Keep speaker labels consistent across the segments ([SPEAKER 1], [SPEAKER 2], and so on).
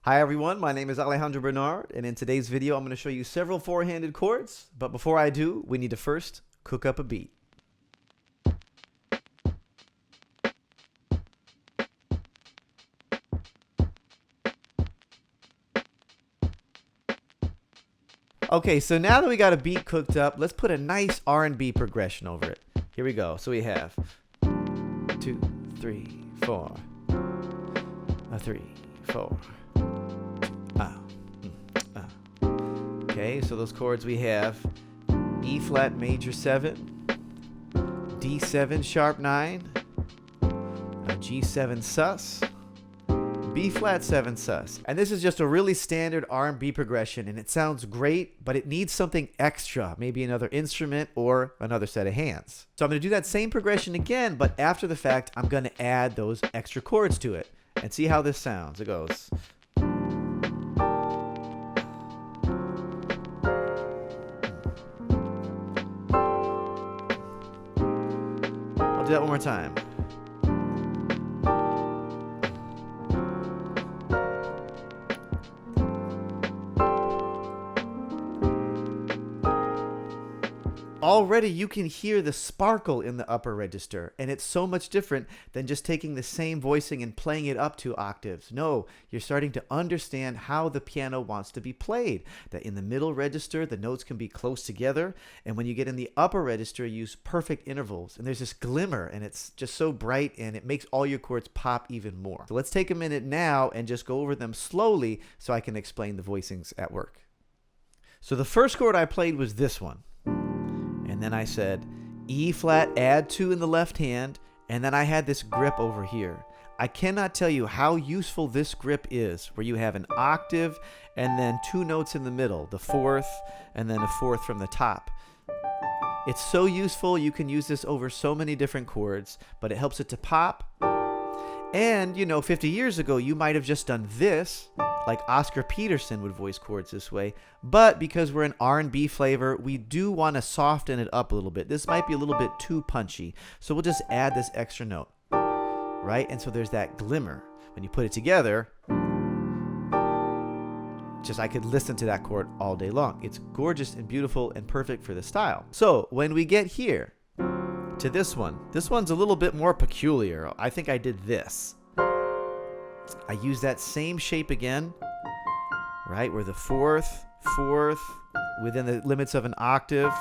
[SPEAKER 1] Hi everyone, my name is Alejandro Bernard, and in today's video I'm going to show you several four-handed chords, but before I do, we need to first cook up a beat. Okay, so now that we got a beat cooked up, let's put a nice R&B progression over it. Here we go. So we have 2, 3, 4, 3, 4. Okay, so those chords we have E flat major 7, D7 sharp 9, G7 sus, B flat 7 sus. And this is just a really standard R&B progression, and it sounds great, but it needs something extra, maybe another instrument or another set of hands. So I'm going to do that same progression again, but after the fact, I'm going to add those extra chords to it and see how this sounds. It goes. I'll do that one more time. Already you can hear the sparkle in the upper register, and it's so much different than just taking the same voicing and playing it up 2 octaves. No, you're starting to understand how the piano wants to be played. That in the middle register, the notes can be close together, and when you get in the upper register, you use perfect intervals, and there's this glimmer, and it's just so bright, and it makes all your chords pop even more. So let's take a minute now and just go over them slowly so I can explain the voicings at work. So the first chord I played was this one. And then I said E flat, add 2 in the left hand, and then I had this grip over here. I cannot tell you how useful this grip is, where you have an octave and then 2 notes in the middle, the 4th and then a 4th from the top. It's so useful. You can use this over so many different chords, but it helps it to pop. And, 50 years ago, you might have just done this, like Oscar Peterson would voice chords this way. But because we're an R&B flavor, we do want to soften it up a little bit. This might be a little bit too punchy. So we'll just add this extra note, right? And so there's that glimmer. When you put it together, I could listen to that chord all day long. It's gorgeous and beautiful and perfect for the style. So when we get here, to this one's a little bit more peculiar. I think I did this. I use that same shape again, right? Where the 4th, within the limits of an octave.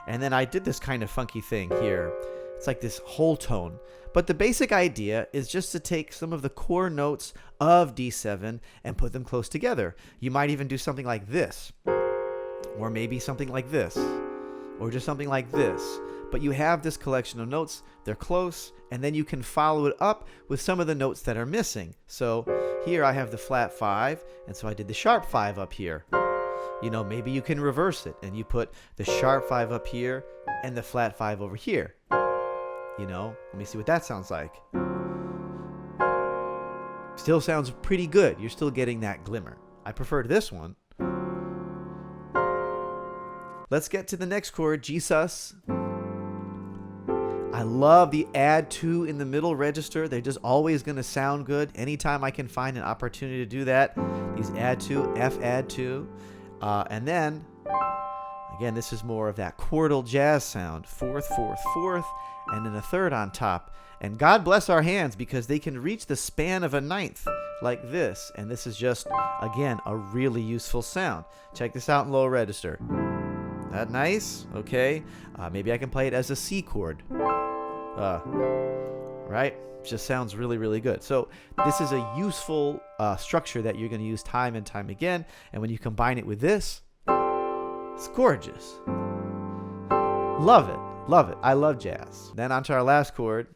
[SPEAKER 1] And then I did this kind of funky thing here. It's like this whole tone. But the basic idea is just to take some of the core notes of D7 and put them close together. You might even do something like this, or maybe something like this, or just something like this. But you have this collection of notes, they're close, and then you can follow it up with some of the notes that are missing. So here I have the flat 5, and so I did the sharp 5 up here. Maybe you can reverse it, and you put the sharp 5 up here and the flat 5 over here. Let me see what that sounds like. Still sounds pretty good. You're still getting that glimmer. I prefer this one. Let's get to the next chord, G sus. I love the add 2 in the middle register. They're just always going to sound good. Anytime I can find an opportunity to do that, these add 2, F add 2. And then, again, this is more of that chordal jazz sound. 4th, 4th, 4th, and then a 3rd on top. And God bless our hands because they can reach the span of a 9th like this. And this is just, again, a really useful sound. Check this out in low register. That nice? Okay. Maybe I can play it as a C chord. Right? Just sounds really, really good. So this is a useful structure that you're going to use time and time again. And when you combine it with this, it's gorgeous. Love it. Love it. I love jazz. Then onto our last chord.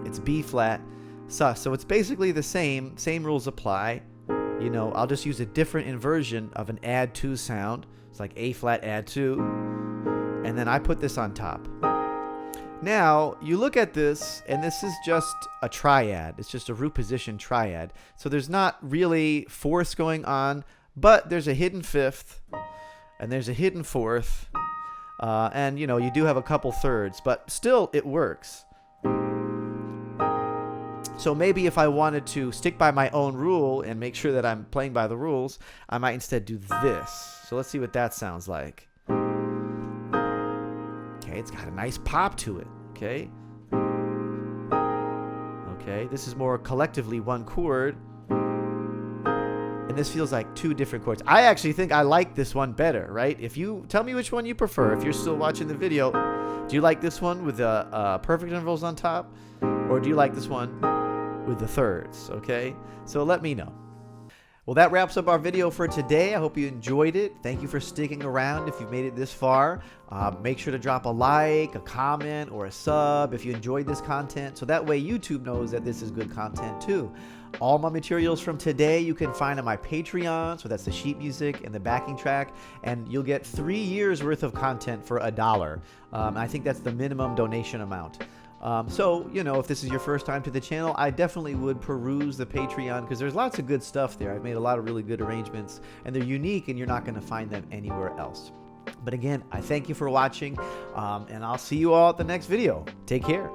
[SPEAKER 1] It's B flat sus. So it's basically the same rules apply. I'll just use a different inversion of an add 2 sound. It's like A flat add 2. And then I put this on top. Now, you look at this, and this is just a triad. It's just a root position triad. So there's not really fourths going on, but there's a hidden 5th, and there's a hidden 4th, and, you do have a couple 3rds, but still it works. So maybe if I wanted to stick by my own rule and make sure that I'm playing by the rules, I might instead do this. So let's see what that sounds like. Okay, it's got a nice pop to it. Okay. Okay, this is more collectively one chord. And this feels like two different chords. I actually think I like this one better, right? If you tell me which one you prefer, if you're still watching the video, do you like this one with the perfect intervals on top? Or do you like this one with the thirds? Okay, so let me know. Well, that wraps up our video for today. I hope you enjoyed it. Thank you for sticking around if you've made it this far. Make sure to drop a like, a comment, or a sub if you enjoyed this content, so that way YouTube knows that this is good content too. All my materials from today you can find on my Patreon, so that's the sheet music and the backing track, and you'll get 3 years worth of content for $1. I think that's the minimum donation amount. So, you know, if this is your first time to the channel, I definitely would peruse the Patreon because there's lots of good stuff there. I've made a lot of really good arrangements, and they're unique, and you're not going to find them anywhere else. But again, I thank you for watching, and I'll see you all at the next video. Take care.